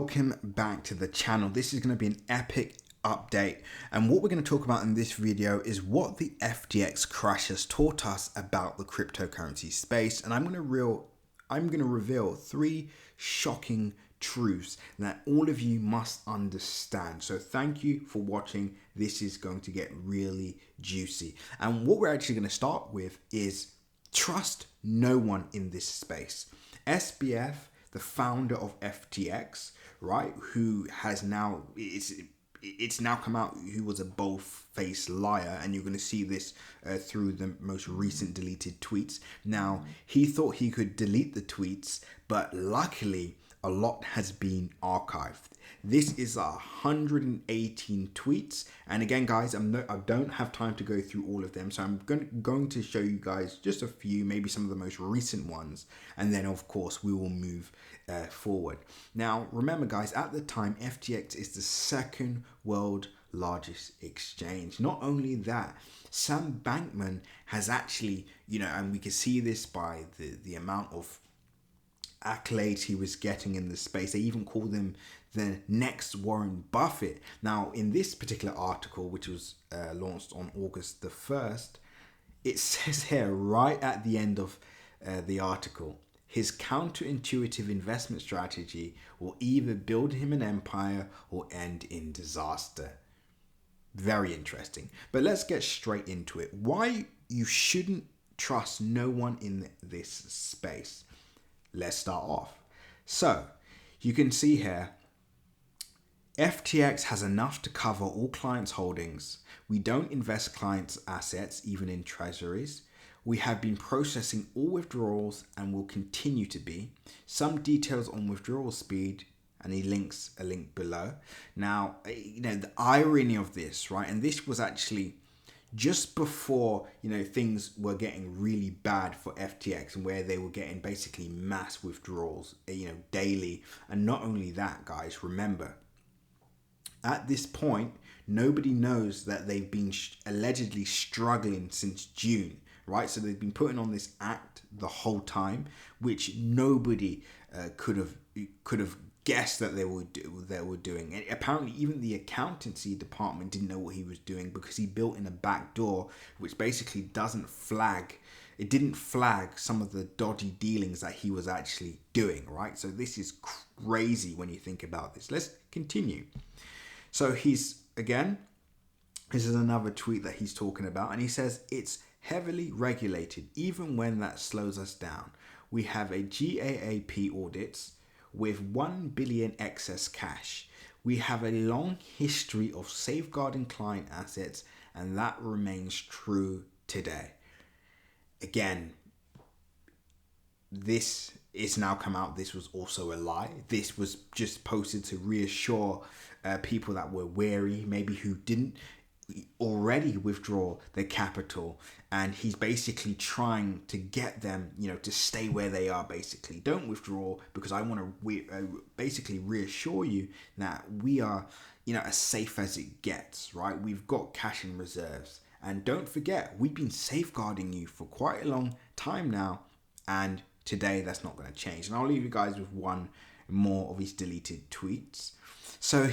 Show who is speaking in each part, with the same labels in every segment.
Speaker 1: Welcome back to the channel. This is going to be an epic update, and what we're going to talk about in this video is what the FTX crash has taught us about the cryptocurrency space. And I'm going to reveal three shocking truths that all of you must understand. So thank you for watching. This is going to get really juicy, and what we're actually going to start with is trust no one in this space. SBF, the founder of FTX, right, who has now, it's now come out, who was a bold-faced liar, and you're going to see this through the most recent deleted tweets. Now, he thought he could delete the tweets, but luckily a lot has been archived. This is 118 tweets, and again, guys, I don't have time to go through all of them, so I'm going to show you guys just a few, maybe some of the most recent ones, and then of course we will move forward. Now, remember, guys, at the time, FTX is the second world largest exchange. Not only that, Sam Bankman has actually, and we can see this by the amount of accolades he was getting in the space. They even called him the next Warren Buffett. Now, in this particular article, which was launched on August the 1st, it says here right at the end of the article, his counterintuitive investment strategy will either build him an empire or end in disaster. Very interesting. But let's get straight into it. Why you shouldn't trust no one in this space. Let's start off. So you can see here, FTX has enough to cover all clients' holdings. We don't invest clients' assets, even in treasuries. We have been processing all withdrawals and will continue to be. Some details on withdrawal speed, and he links a link below. Now, the irony of this, right? And this was actually just before, things were getting really bad for FTX, and where they were getting basically mass withdrawals, daily. And not only that, guys, remember, at this point, nobody knows that they've been allegedly struggling since June, right? So they've been putting on this act the whole time, which nobody could have guessed that they were doing. And apparently even the accountancy department didn't know what he was doing, because he built in a back door which basically didn't flag some of the dodgy dealings that he was actually doing, right? So this is crazy when you think about this. Let's continue. So this is another tweet that he's talking about, and he says it's heavily regulated, even when that slows us down. We have a GAAP audits with 1 billion excess cash. We have a long history of safeguarding client assets, and that remains true today. Again, this is now come out. This was also a lie. This was just posted to reassure people that were wary, maybe who didn't already withdraw their capital, and he's basically trying to get them, to stay where they are. Basically, don't withdraw, because I want to basically reassure you that we are, as safe as it gets, right? We've got cash in reserves, and don't forget, we've been safeguarding you for quite a long time now, and today that's not going to change. And I'll leave you guys with one more of his deleted tweets. So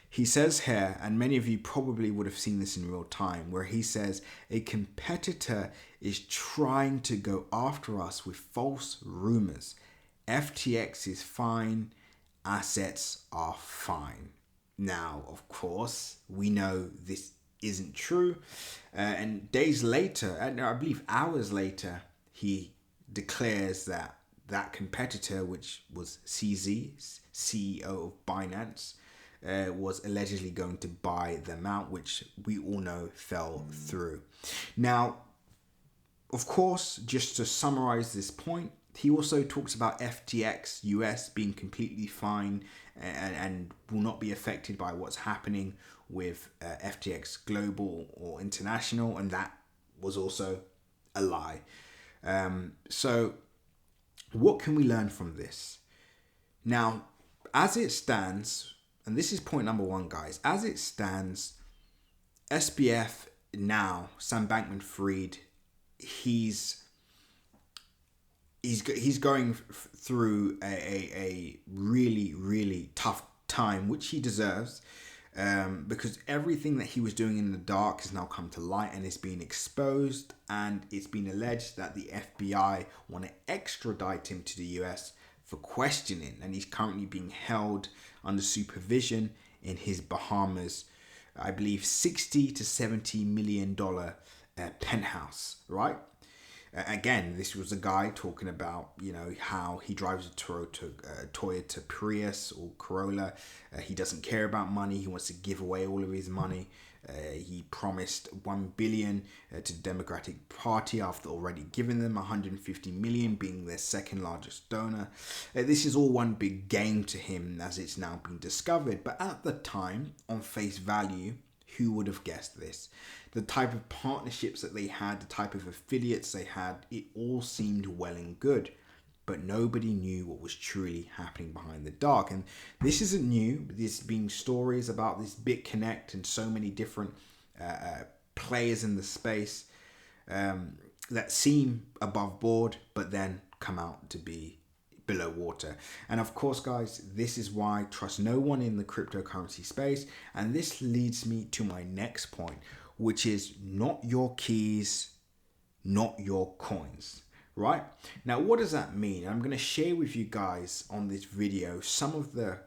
Speaker 1: he says here, and many of you probably would have seen this in real time, where he says a competitor is trying to go after us with false rumors. FTX is fine, assets are fine. Now, of course, we know this isn't true. And days later, and I believe hours later, he declares that competitor, which was CZ, CEO of Binance, was allegedly going to buy them out, which we all know fell through. Now, of course, just to summarize this point, he also talks about FTX US being completely fine and will not be affected by what's happening with FTX Global or International, and that was also a lie. So what can we learn from this? Now, as it stands, and this is point number one, guys, as it stands, SBF now, Sam Bankman-Fried, he's he's going through a really tough time, which he deserves, because everything that he was doing in the dark has now come to light and is being exposed, and it's been alleged that the FBI want to extradite him to the US for questioning, and he's currently being held under supervision in his Bahamas, I believe, $60 to $70 million penthouse, right? Again, this was a guy talking about, how he drives a Toyota Prius or Corolla. He doesn't care about money. He wants to give away all of his money. He promised $1 billion to the Democratic Party after already giving them $150 million, being their second largest donor. This is all one big game to him, as it's now been discovered. But at the time, on face value, who would have guessed this? The type of partnerships that they had, the type of affiliates they had, it all seemed well and good. But nobody knew what was truly happening behind the dark. And this isn't new. There's been stories about this BitConnect and so many different players in the space that seem above board, but then come out to be below water. And of course, guys, this is why I trust no one in the cryptocurrency space. And this leads me to my next point, which is not your keys, not your coins, right? Now, what does that mean? I'm going to share with you guys on this video some of the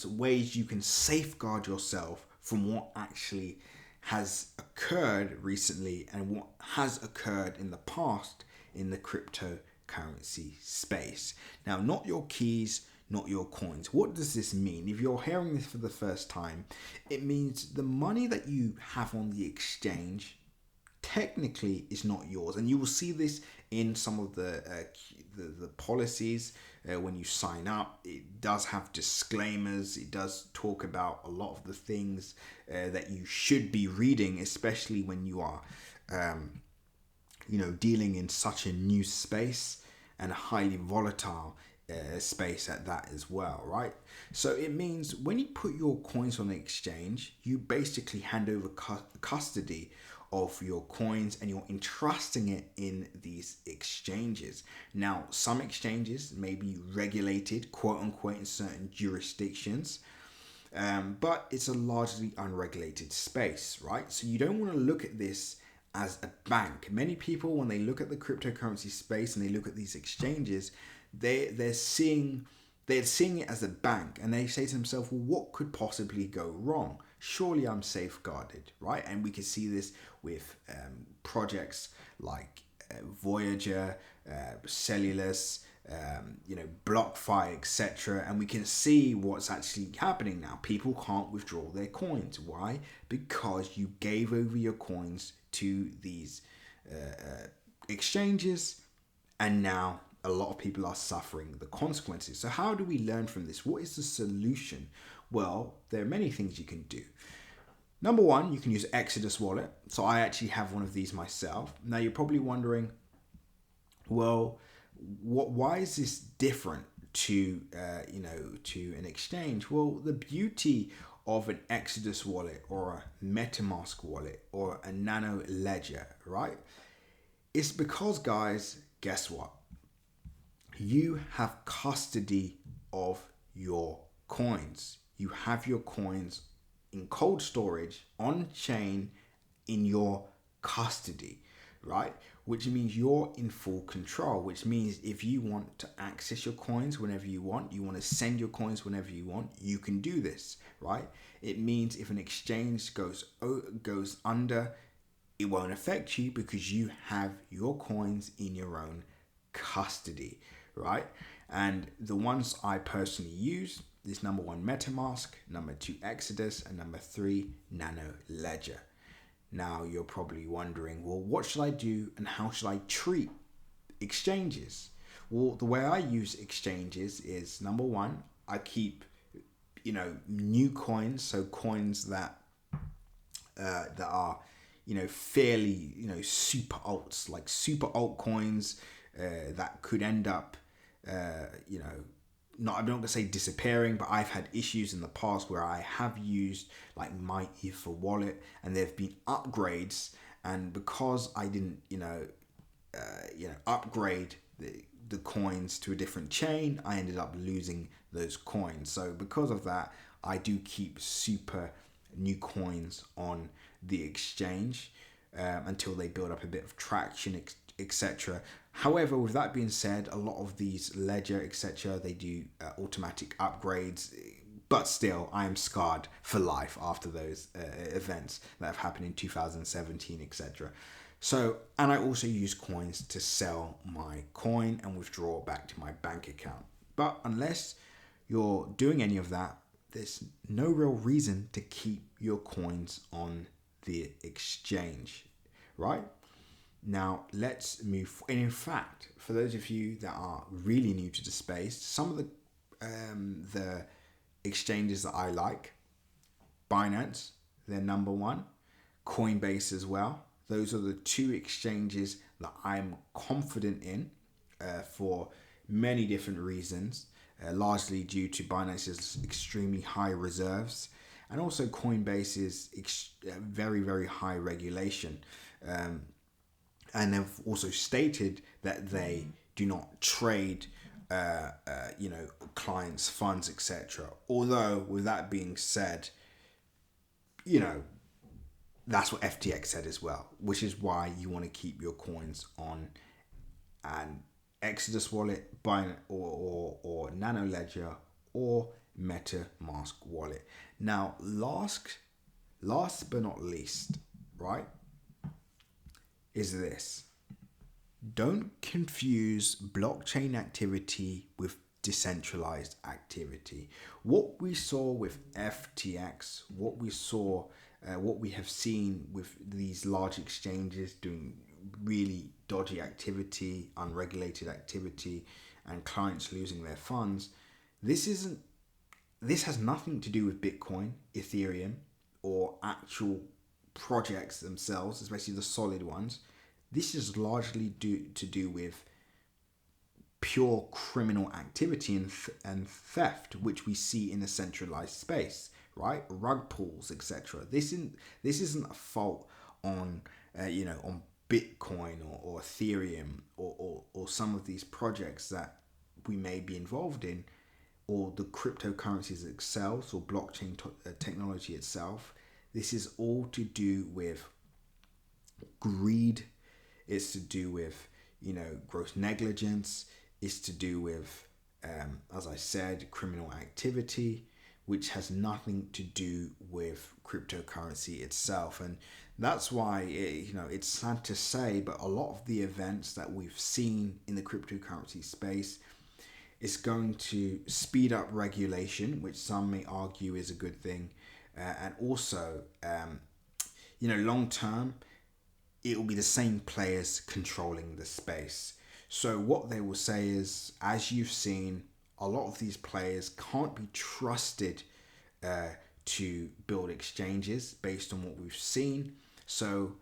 Speaker 1: ways you can safeguard yourself from what actually has occurred recently and what has occurred in the past in the cryptocurrency space. Now, not your keys, not your coins. What does this mean? If you're hearing this for the first time, it means the money that you have on the exchange technically is not yours, and you will see this in some of the policies when you sign up. It does have disclaimers. It does talk about a lot of the things that you should be reading, especially when you are dealing in such a new space and a highly volatile space at that as well, right? So it means when you put your coins on the exchange, you basically hand over custody of your coins and you're entrusting it in these exchanges. Now, some exchanges may be regulated, quote unquote, in certain jurisdictions, but it's a largely unregulated space, right? So you don't want to look at this as a bank. Many people, when they look at the cryptocurrency space and they look at these exchanges, they're seeing it as a bank, and they say to themselves, well, what could possibly go wrong? Surely I'm safeguarded, right? And we can see this with projects like Voyager, Cellulus, BlockFi, etc. And we can see what's actually happening now. People can't withdraw their coins. Why? Because you gave over your coins to these exchanges, and now a lot of people are suffering the consequences. So how do we learn from this? What is the solution? Well, there are many things you can do. Number one, you can use Exodus wallet. So I actually have one of these myself. Now you're probably wondering, well, why is this different to an exchange? Well, the beauty of an Exodus wallet or a MetaMask wallet or a Nano Ledger, right? It's because, guys, guess what? You have custody of your coins. You have your coins in cold storage on chain in your custody, right? Which means you're in full control, which means if you want to access your coins whenever you want to send your coins whenever you want, you can do this, right? It means if an exchange goes under, it won't affect you because you have your coins in your own custody, right? And the ones I personally use is number one, MetaMask, number two, Exodus, and number three, Nano Ledger. Now you're probably wondering, well, what should I do and how should I treat exchanges? Well, the way I use exchanges is, number one, I keep, new coins, so coins that are, fairly, super alts, like super altcoins that could end up, I'm not going to say disappearing, but I've had issues in the past where I have used like my Ether wallet and there have been upgrades, and because I didn't, upgrade the coins to a different chain, I ended up losing those coins. So because of that, I do keep super new coins on the exchange until they build up a bit of traction, etc. However, with that being said, a lot of these ledger, etc., they do automatic upgrades. But still, I am scarred for life after those events that have happened in 2017, etc. So, and I also use coins to sell my coin and withdraw back to my bank account. But unless you're doing any of that, there's no real reason to keep your coins on the exchange, right? Now, let's move. And in fact, for those of you that are really new to the space, some of the exchanges that I like, Binance, they're number one, Coinbase as well. Those are the two exchanges that I'm confident in for many different reasons, largely due to Binance's extremely high reserves and also Coinbase's very, very high regulation. And they've also stated that they do not trade clients' funds, etc. Although, with that being said, that's what FTX said as well, which is why you want to keep your coins on an Exodus wallet, Binance, or Nano Ledger, or MetaMask wallet. Now, last but not least, right, is this. Don't confuse blockchain activity with decentralized activity. What we saw with FTX, what we have seen with these large exchanges doing really dodgy activity, unregulated activity, and clients losing their funds, this has nothing to do with Bitcoin, Ethereum, or actual projects themselves, especially the solid ones. This is largely to do with pure criminal activity and theft, which we see in a centralized space, right? Rug pulls, etc. This isn't a fault on on Bitcoin or Ethereum or some of these projects that we may be involved in, or the cryptocurrencies themselves or blockchain technology itself. This is all to do with greed. It's to do with gross negligence. It's to do with as I said, criminal activity, which has nothing to do with cryptocurrency itself. And that's why it's sad to say, but a lot of the events that we've seen in the cryptocurrency space is going to speed up regulation, which some may argue is a good thing, and also long term it will be the same players controlling the space. So what they will say is, as you've seen, a lot of these players can't be trusted to build exchanges based on what we've seen. So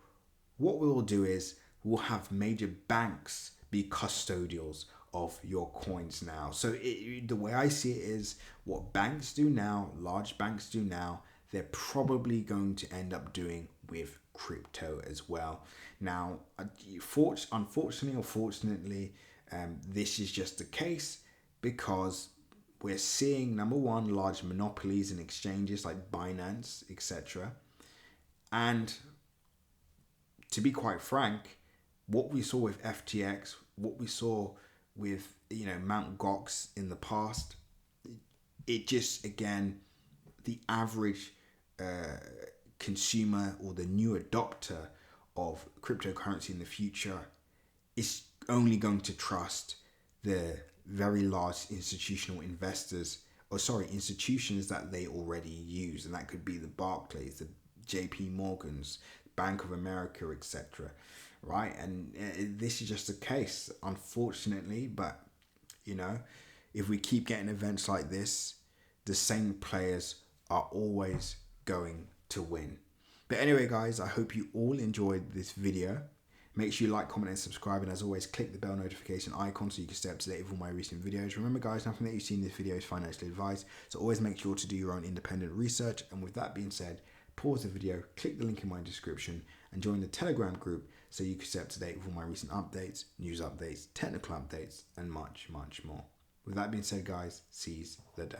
Speaker 1: what we'll do is we'll have major banks be custodials of your coins now. So the way I see it is, what banks do now, large banks do now, they're probably going to end up doing with crypto as well. Now, unfortunately or fortunately, this is just the case because we're seeing, number one, large monopolies in exchanges like Binance, etc. And to be quite frank, what we saw with FTX, what we saw with Mt. Gox in the past, it just, again, the average consumer or the new adopter of cryptocurrency in the future is only going to trust the very large institutional institutions that they already use, and that could be the Barclays, the JP Morgans, Bank of America, etc. Right? And this is just the case, unfortunately. But if we keep getting events like this, the same players are always going to win. But anyway, guys, I hope you all enjoyed this video. Make sure you like, comment, and subscribe. And as always, click the bell notification icon so you can stay up to date with all my recent videos. Remember, guys, nothing that you see in this video is financial advice. So always make sure to do your own independent research. And with that being said, pause the video, click the link in my description, and join the Telegram group so you can stay up to date with all my recent updates, news updates, technical updates, and much, much more. With that being said, guys, seize the day.